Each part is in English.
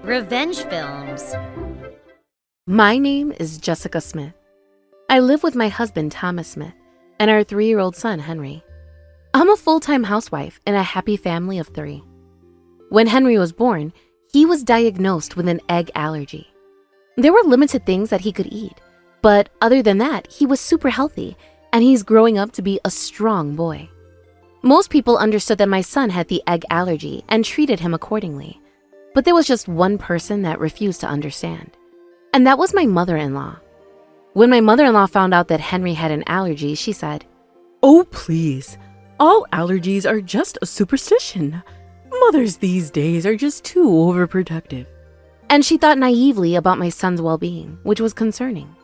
Revenge films. My name is Jessica Smith. I live with my husband, Thomas Smith, and our 3-year-old son, Henry. I'm a full-time housewife in a happy family of 3. When Henry was born, he was diagnosed with an egg allergy. There were limited things that he could eat, but other than that, he was super healthy, and he's growing up to be a strong boy. Most people understood that my son had the egg allergy and treated him accordingly. But there was just one person that refused to understand, and that was my mother-in-law. When my mother-in-law found out that Henry had an allergy, she said, "Oh, please. All allergies are just a superstition. Mothers these days are just too overprotective." And she thought naively about my son's well-being, which was concerning.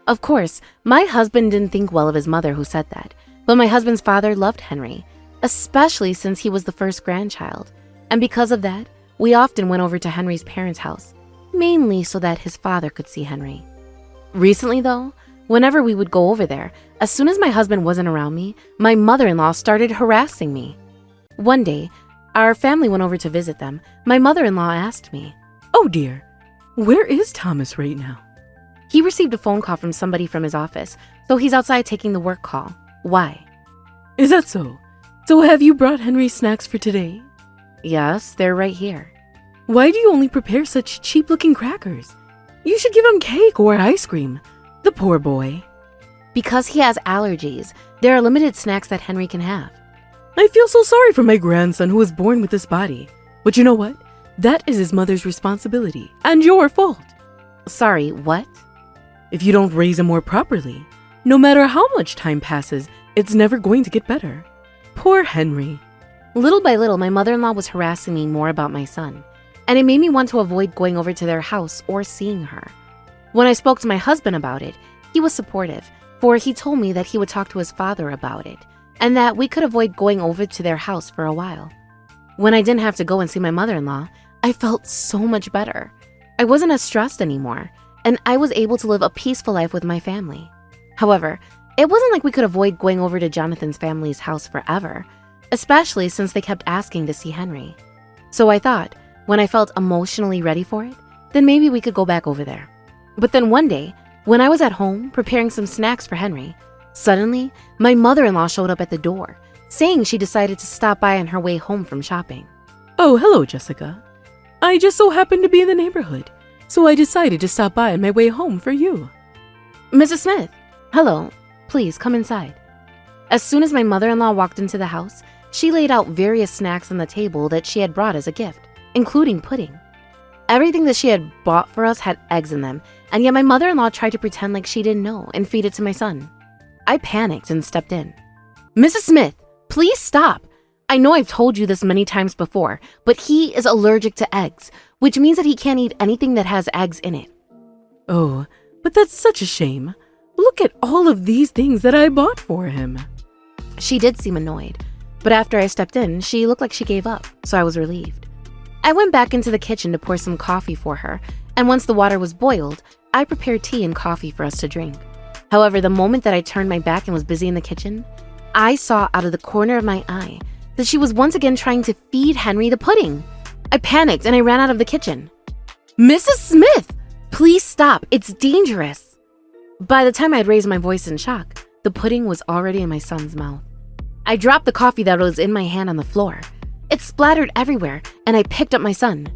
Of course, my husband didn't think well of his mother who said that, but my husband's father loved Henry, especially since he was the first grandchild, and because of that, we often went over to Henry's parents' house, mainly so that his father could see Henry. Recently though, whenever we would go over there, as soon as my husband wasn't around me, my mother-in-law started harassing me. One day, our family went over to visit them. My mother-in-law asked me, "Oh dear, where is Thomas right now?" He received a phone call from somebody from his office, so he's outside taking the work call. Why? "Is that so? So have you brought Henry snacks for today?" Yes, they're right here. "Why do you only prepare such cheap-looking crackers? You should give him cake or ice cream. The poor boy." Because he has allergies, there are limited snacks that Henry can have. "I feel so sorry for my grandson who was born with this body. But you know what? That is his mother's responsibility and your fault. Sorry, what? If you don't raise him more properly, no matter how much time passes, it's never going to get better. Poor Henry." Little by little, my mother-in-law was harassing me more about my son, and it made me want to avoid going over to their house or seeing her. When I spoke to my husband about it, he was supportive, for he told me that he would talk to his father about it, and that we could avoid going over to their house for a while. When I didn't have to go and see my mother-in-law, I felt so much better. I wasn't as stressed anymore, and I was able to live a peaceful life with my family. However, it wasn't like we could avoid going over to Jonathan's family's house forever, especially since they kept asking to see Henry. So I thought, when I felt emotionally ready for it, then maybe we could go back over there. But then one day, when I was at home preparing some snacks for Henry, suddenly my mother-in-law showed up at the door, saying she decided to stop by on her way home from shopping. "Oh, hello, Jessica. I just so happened to be in the neighborhood, so I decided to stop by on my way home for you." "Mrs. Smith, hello, please come inside." As soon as my mother-in-law walked into the house, she laid out various snacks on the table that she had brought as a gift, including pudding. Everything that she had bought for us had eggs in them, and yet my mother-in-law tried to pretend like she didn't know and feed it to my son. I panicked and stepped in. "Mrs. Smith, please stop. I know I've told you this many times before, but he is allergic to eggs, which means that he can't eat anything that has eggs in it." "Oh, but that's such a shame. Look at all of these things that I bought for him." She did seem annoyed, but after I stepped in, she looked like she gave up, so I was relieved. I went back into the kitchen to pour some coffee for her, and once the water was boiled, I prepared tea and coffee for us to drink. However, the moment that I turned my back and was busy in the kitchen, I saw out of the corner of my eye that she was once again trying to feed Henry the pudding. I panicked and I ran out of the kitchen. "Mrs. Smith, please stop, it's dangerous." By the time I had raised my voice in shock, the pudding was already in my son's mouth. I dropped the coffee that was in my hand on the floor. It splattered everywhere, and I picked up my son.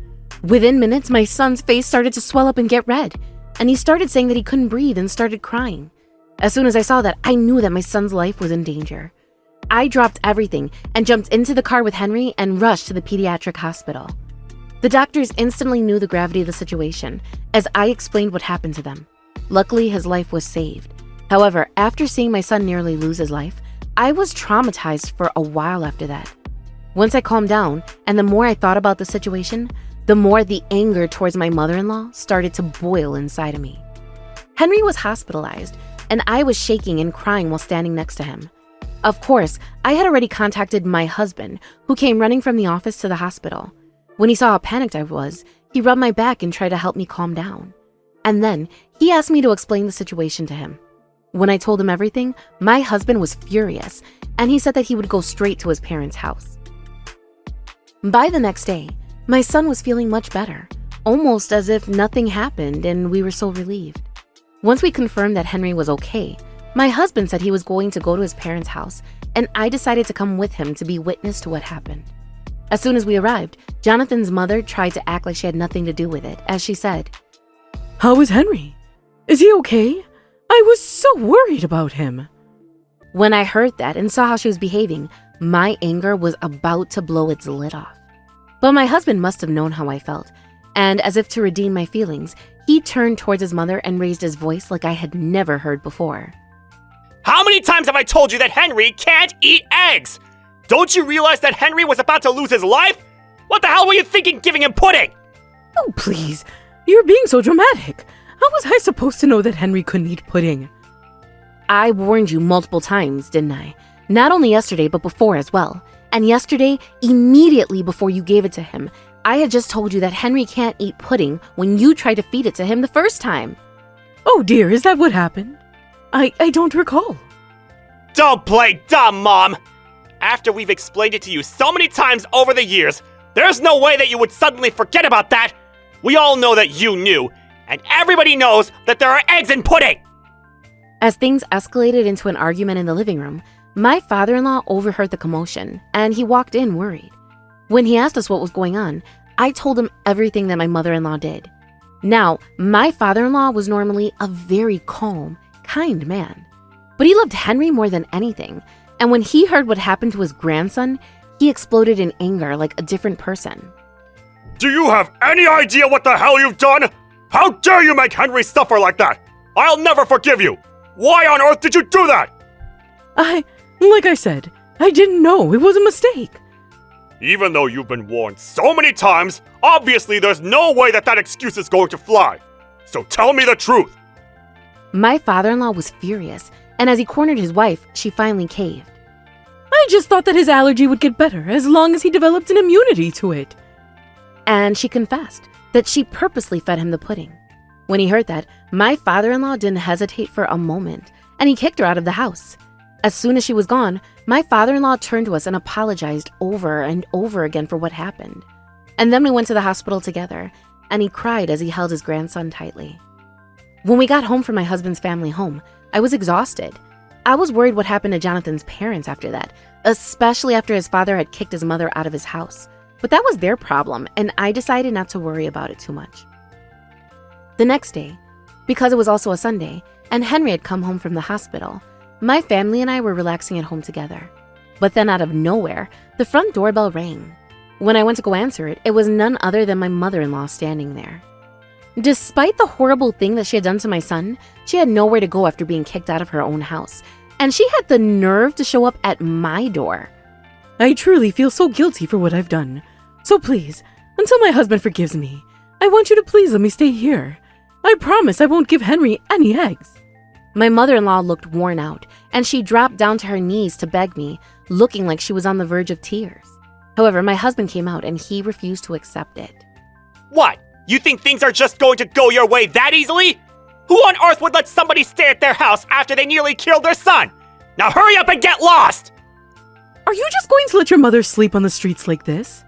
Within minutes, my son's face started to swell up and get red, and he started saying that he couldn't breathe and started crying. As soon as I saw that, I knew that my son's life was in danger. I dropped everything and jumped into the car with Henry and rushed to the pediatric hospital. The doctors instantly knew the gravity of the situation, as I explained what happened to them. Luckily, his life was saved. However, after seeing my son nearly lose his life, I was traumatized for a while after that. Once I calmed down, and the more I thought about the situation, the more the anger towards my mother-in-law started to boil inside of me. Henry was hospitalized, and I was shaking and crying while standing next to him. Of course, I had already contacted my husband, who came running from the office to the hospital. When he saw how panicked I was, he rubbed my back and tried to help me calm down. And then he asked me to explain the situation to him. When I told him everything, my husband was furious, and he said that he would go straight to his parents' house. By the next day, my son was feeling much better, almost as if nothing happened, and we were so relieved. Once we confirmed that Henry was okay, my husband said he was going to go to his parents' house, and I decided to come with him to be witness to what happened. As soon as we arrived, Jonathan's mother tried to act like she had nothing to do with it, as she said, How is Henry? Is he okay? I was so worried about him. When I heard that and saw how she was behaving, my anger was about to blow its lid off. But my husband must have known how I felt, and as if to redeem my feelings, he turned towards his mother and raised his voice like I had never heard before. How many times have I told you that Henry can't eat eggs? Don't you realize that Henry was about to lose his life? What the hell were you thinking giving him pudding? Oh, please. You're being so dramatic. How was I supposed to know that Henry couldn't eat pudding? I warned you multiple times, didn't I? Not only yesterday, but before as well. And yesterday, immediately before you gave it to him, I had just told you that Henry can't eat pudding when you tried to feed it to him the first time. Oh dear, is that what happened? I don't recall. Don't play dumb, Mom! After we've explained it to you so many times over the years, there's no way that you would suddenly forget about that! We all know that you knew, and everybody knows that there are eggs in pudding! As things escalated into an argument in the living room, my father-in-law overheard the commotion, and he walked in worried. When he asked us what was going on, I told him everything that my mother-in-law did. Now, my father-in-law was normally a very calm, kind man, but he loved Henry more than anything, and when he heard what happened to his grandson, he exploded in anger like a different person. Do you have any idea what the hell you've done? How dare you make Henry suffer like that? I'll never forgive you! Why on earth did you do that? Like I said, I didn't know. It was a mistake. Even though you've been warned so many times, obviously there's no way that that excuse is going to fly. So tell me the truth. My father-in-law was furious, and as he cornered his wife, she finally caved. I just thought that his allergy would get better as long as he developed an immunity to it. And she confessed that she purposely fed him the pudding. When he heard that, my father-in-law didn't hesitate for a moment, and he kicked her out of the house. As soon as she was gone, my father-in-law turned to us and apologized over and over again for what happened. And then we went to the hospital together, and he cried as he held his grandson tightly. When we got home from my husband's family home, I was exhausted. I was worried what happened to Jonathan's parents after that, especially after his father had kicked his mother out of his house. But that was their problem, and I decided not to worry about it too much. The next day, because it was also a Sunday, and Henry had come home from the hospital, my family and I were relaxing at home together. But then out of nowhere, the front doorbell rang. When I went to go answer it, it was none other than my mother-in-law standing there. Despite the horrible thing that she had done to my son, she had nowhere to go after being kicked out of her own house, and she had the nerve to show up at my door. I truly feel so guilty for what I've done. So please, until my husband forgives me, I want you to please let me stay here. I promise I won't give Henry any eggs. My mother-in-law looked worn out, and she dropped down to her knees to beg me, looking like she was on the verge of tears. However, my husband came out and he refused to accept it. What? You think things are just going to go your way that easily? Who on earth would let somebody stay at their house after they nearly killed their son? Now hurry up and get lost! Are you just going to let your mother sleep on the streets like this?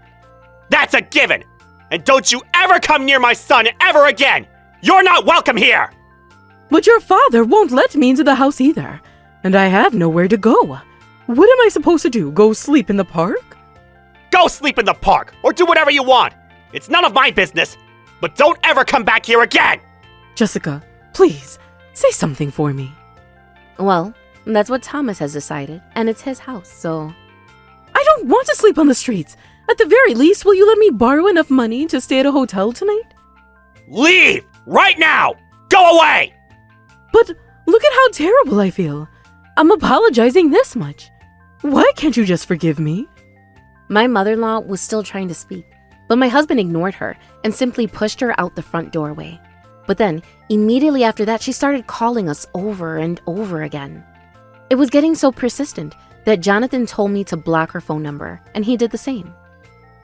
That's a given! And don't you ever come near my son ever again! You're not welcome here! But your father won't let me into the house either, and I have nowhere to go. What am I supposed to do, go sleep in the park? Go sleep in the park, or do whatever you want. It's none of my business, but don't ever come back here again! Jessica, please, say something for me. Well, that's what Thomas has decided, and it's his house, so... I don't want to sleep on the streets. At the very least, will you let me borrow enough money to stay at a hotel tonight? Leave! Right now! Go away! But look at how terrible I feel. I'm apologizing this much. Why can't you just forgive me? My mother-in-law was still trying to speak, but my husband ignored her and simply pushed her out the front doorway. But then, immediately after that, she started calling us over and over again. It was getting so persistent that Jonathan told me to block her phone number, and he did the same.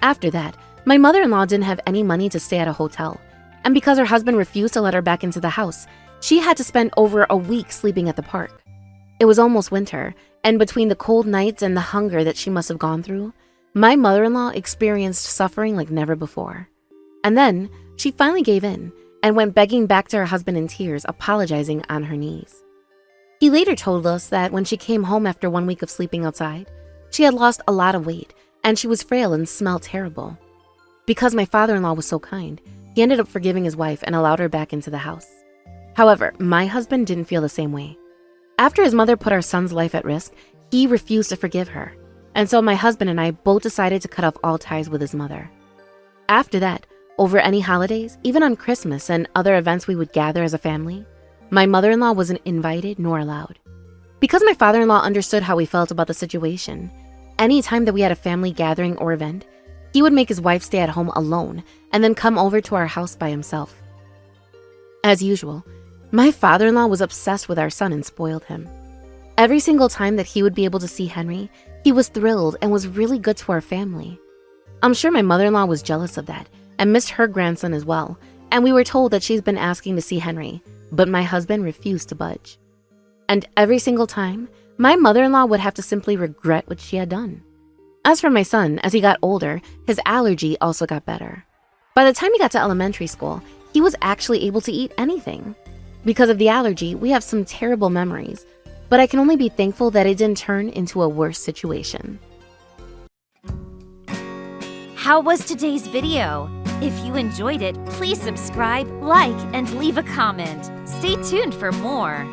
After that, my mother-in-law didn't have any money to stay at a hotel, and because her husband refused to let her back into the house, she had to spend over a week sleeping at the park. It was almost winter, and between the cold nights and the hunger that she must have gone through, My mother-in-law experienced suffering like never before. And then she finally gave in and went begging back to her husband in tears, apologizing on her knees. He later told us that when she came home after 1 week of sleeping outside, she had lost a lot of weight and she was frail and smelled terrible. Because my father-in-law was so kind, he ended up forgiving his wife and allowed her back into the house. However, my husband didn't feel the same way. After his mother put our son's life at risk, he refused to forgive her. And so my husband and I both decided to cut off all ties with his mother. After that, over any holidays, even on Christmas and other events we would gather as a family, my mother-in-law wasn't invited nor allowed. Because my father-in-law understood how we felt about the situation, any time that we had a family gathering or event, he would make his wife stay at home alone and then come over to our house by himself. As usual, my father-in-law was obsessed with our son and spoiled him. Every single time that he would be able to see Henry, he was thrilled and was really good to our family. I'm sure my mother-in-law was jealous of that and missed her grandson as well, and we were told that she's been asking to see Henry, but my husband refused to budge. And every single time, my mother-in-law would have to simply regret what she had done. As for my son, as he got older, his allergy also got better. By the time he got to elementary school, he was actually able to eat anything. Because of the allergy, we have some terrible memories, but I can only be thankful that it didn't turn into a worse situation. How was today's video? If you enjoyed it, please subscribe, like, and leave a comment. Stay tuned for more.